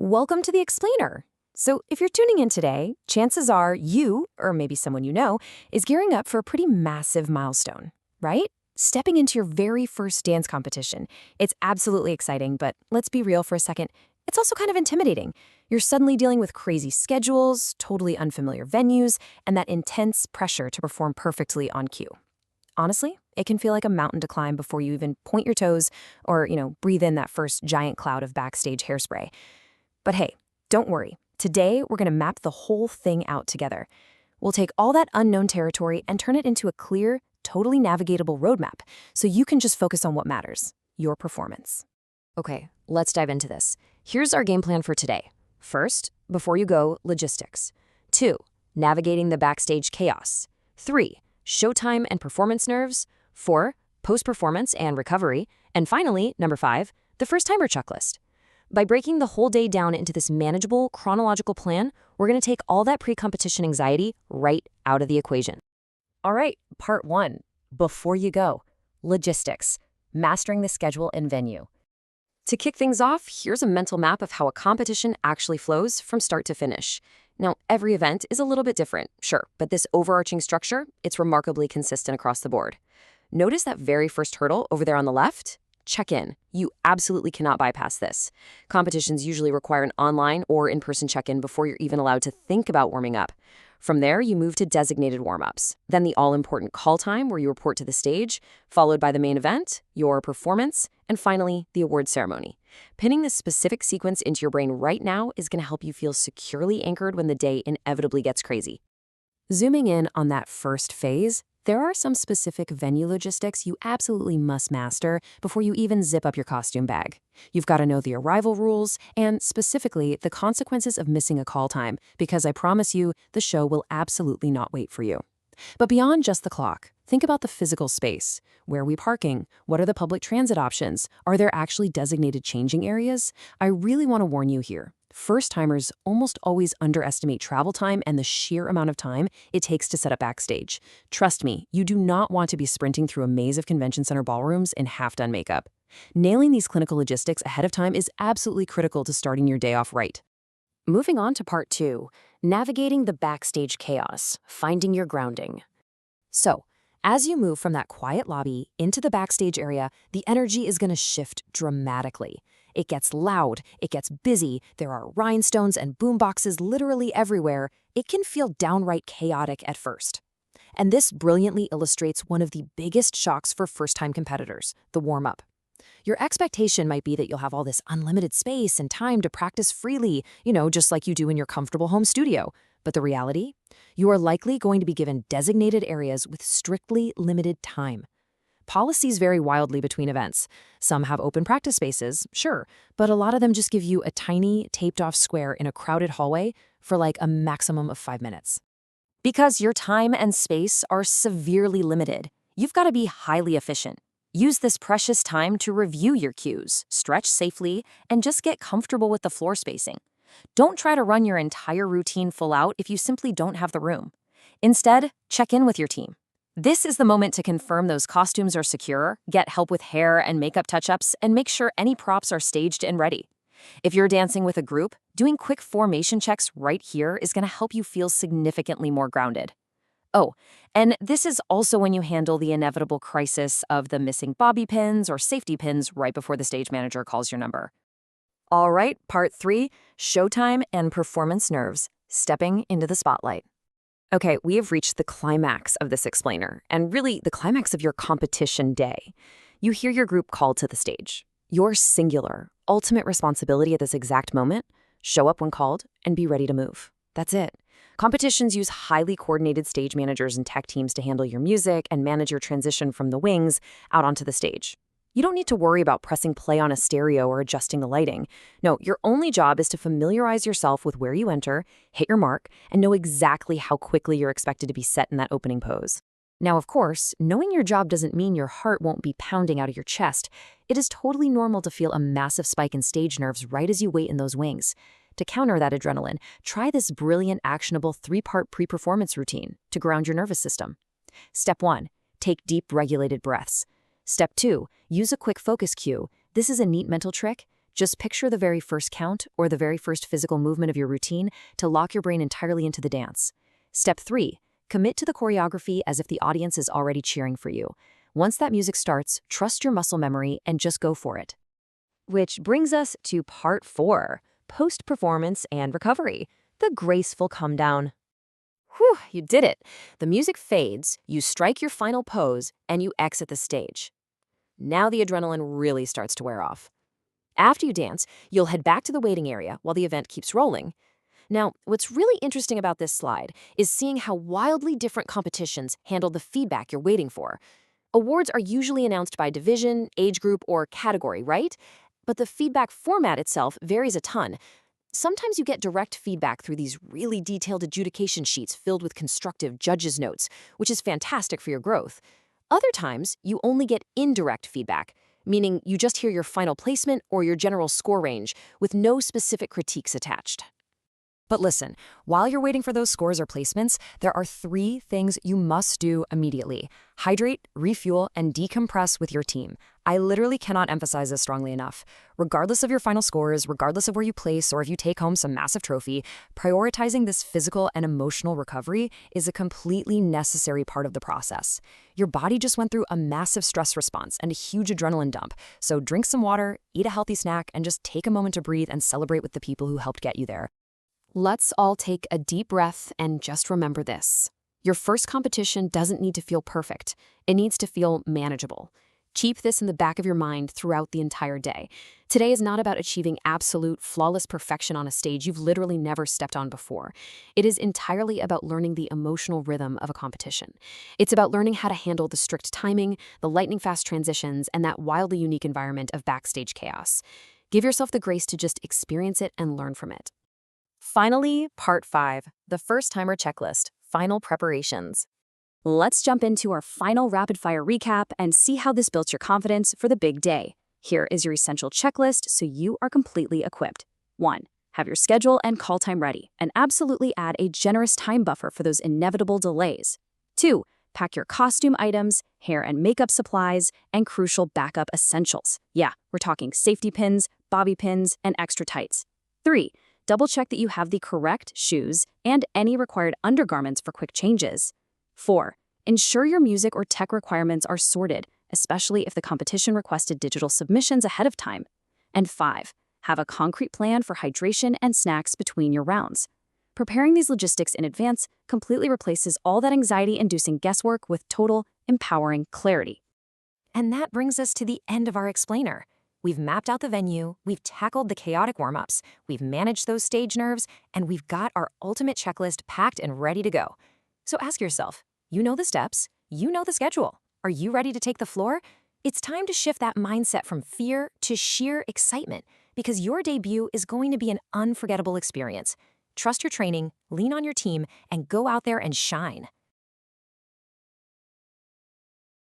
Welcome to the Explainer. So, if you're tuning in today, chances are you, or maybe someone you know, is gearing up for a pretty massive milestone, right? Stepping into your very first dance competition. It's absolutely exciting, but let's be real for a second. It's also kind of intimidating. You're suddenly dealing with crazy schedules, totally unfamiliar venues, and that intense pressure to perform perfectly on cue. Honestly, it can feel like a mountain to climb before you even point your toes or, breathe in that first giant cloud of backstage hairspray. But hey, don't worry. Today, we're going to map the whole thing out together. We'll take all that unknown territory and turn it into a clear, totally navigatable roadmap so you can just focus on what matters, your performance. Okay, let's dive into this. Here's our game plan for today. First, before you go, logistics. 2, navigating the backstage chaos. 3, showtime and performance nerves. 4, post-performance and recovery. And finally, number 5, the first-timer checklist. By breaking the whole day down into this manageable, chronological plan, we're going to take all that pre-competition anxiety right out of the equation. All right, part 1, before you go, logistics, mastering the schedule and venue. To kick things off, here's a mental map of how a competition actually flows from start to finish. Now, every event is a little bit different, sure, but this overarching structure, it's remarkably consistent across the board. Notice that very first hurdle over there on the left? Check-in. You absolutely cannot bypass this. Competitions usually require an online or in-person check-in before you're even allowed to think about warming up. From there, you move to designated warm-ups, then the all-important call time where you report to the stage, followed by the main event, your performance, and finally, the award ceremony. Pinning this specific sequence into your brain right now is going to help you feel securely anchored when the day inevitably gets crazy. Zooming in on that first phase, there are some specific venue logistics you absolutely must master before you even zip up your costume bag. You've got to know the arrival rules and, specifically, the consequences of missing a call time, because I promise you, the show will absolutely not wait for you. But beyond just the clock, think about the physical space. Where are we parking? What are the public transit options? Are there actually designated changing areas? I really want to warn you here. First-timers almost always underestimate travel time and the sheer amount of time it takes to set up backstage. Trust me, you do not want to be sprinting through a maze of convention center ballrooms in half-done makeup. Nailing these clinical logistics ahead of time is absolutely critical to starting your day off right. Moving on to part 2, navigating the backstage chaos, finding your grounding. So, as you move from that quiet lobby into the backstage area, the energy is going to shift dramatically. It gets loud, it gets busy, there are rhinestones and boomboxes literally everywhere. It can feel downright chaotic at first. And this brilliantly illustrates one of the biggest shocks for first-time competitors, the warm-up. Your expectation might be that you'll have all this unlimited space and time to practice freely, just like you do in your comfortable home studio. But the reality? You are likely going to be given designated areas with strictly limited time. Policies vary wildly between events. Some have open practice spaces, sure, but a lot of them just give you a tiny, taped-off square in a crowded hallway for like a maximum of 5 minutes. Because your time and space are severely limited, you've got to be highly efficient. Use this precious time to review your cues, stretch safely, and just get comfortable with the floor spacing. Don't try to run your entire routine full out if you simply don't have the room. Instead, check in with your team. This is the moment to confirm those costumes are secure, get help with hair and makeup touch-ups, and make sure any props are staged and ready. If you're dancing with a group, doing quick formation checks right here is going to help you feel significantly more grounded. Oh, and this is also when you handle the inevitable crisis of the missing bobby pins or safety pins right before the stage manager calls your number. All right, part 3, showtime and performance nerves, stepping into the spotlight. Okay, we have reached the climax of this explainer, and really the climax of your competition day. You hear your group called to the stage. Your singular, ultimate responsibility at this exact moment, show up when called and be ready to move. That's it. Competitions use highly coordinated stage managers and tech teams to handle your music and manage your transition from the wings out onto the stage. You don't need to worry about pressing play on a stereo or adjusting the lighting. No, your only job is to familiarize yourself with where you enter, hit your mark, and know exactly how quickly you're expected to be set in that opening pose. Now, of course, knowing your job doesn't mean your heart won't be pounding out of your chest. It is totally normal to feel a massive spike in stage nerves right as you wait in those wings. To counter that adrenaline, try this brilliant, actionable 3-part pre-performance routine to ground your nervous system. Step 1, take deep, regulated breaths. Step 2, use a quick focus cue. This is a neat mental trick. Just picture the very first count or the very first physical movement of your routine to lock your brain entirely into the dance. Step 3. Commit to the choreography as if the audience is already cheering for you. Once that music starts, trust your muscle memory and just go for it. Which brings us to part 4, post-performance and recovery, the graceful come down. Whew, you did it. The music fades, you strike your final pose, and you exit the stage. Now the adrenaline really starts to wear off. After you dance, you'll head back to the waiting area while the event keeps rolling. Now, what's really interesting about this slide is seeing how wildly different competitions handle the feedback you're waiting for. Awards are usually announced by division, age group, or category, right? But the feedback format itself varies a ton. Sometimes you get direct feedback through these really detailed adjudication sheets filled with constructive judges' notes, which is fantastic for your growth. Other times, you only get indirect feedback, meaning you just hear your final placement or your general score range with no specific critiques attached. But listen, while you're waiting for those scores or placements, there are 3 things you must do immediately. Hydrate, refuel, and decompress with your team. I literally cannot emphasize this strongly enough. Regardless of your final scores, regardless of where you place or if you take home some massive trophy, prioritizing this physical and emotional recovery is a completely necessary part of the process. Your body just went through a massive stress response and a huge adrenaline dump, so drink some water, eat a healthy snack, and just take a moment to breathe and celebrate with the people who helped get you there. Let's all take a deep breath and just remember this. Your first competition doesn't need to feel perfect. It needs to feel manageable. Keep this in the back of your mind throughout the entire day. Today is not about achieving absolute, flawless perfection on a stage you've literally never stepped on before. It is entirely about learning the emotional rhythm of a competition. It's about learning how to handle the strict timing, the lightning-fast transitions, and that wildly unique environment of backstage chaos. Give yourself the grace to just experience it and learn from it. Finally, part 5, the first-timer checklist, final preparations. Let's jump into our final rapid-fire recap and see how this builds your confidence for the big day. Here is your essential checklist so you are completely equipped. 1. Have your schedule and call time ready, and absolutely add a generous time buffer for those inevitable delays. 2. Pack your costume items, hair and makeup supplies, and crucial backup essentials. Yeah, we're talking safety pins, bobby pins, and extra tights. 3. Double-check that you have the correct shoes and any required undergarments for quick changes. 4. Ensure your music or tech requirements are sorted, especially if the competition requested digital submissions ahead of time. And 5. Have a concrete plan for hydration and snacks between your rounds. Preparing these logistics in advance completely replaces all that anxiety-inducing guesswork with total, empowering clarity. And that brings us to the end of our explainer. We've mapped out the venue, we've tackled the chaotic warm-ups, we've managed those stage nerves, and we've got our ultimate checklist packed and ready to go. So ask yourself, you know the steps, you know the schedule. Are you ready to take the floor? It's time to shift that mindset from fear to sheer excitement, because your debut is going to be an unforgettable experience. Trust your training, lean on your team, and go out there and shine.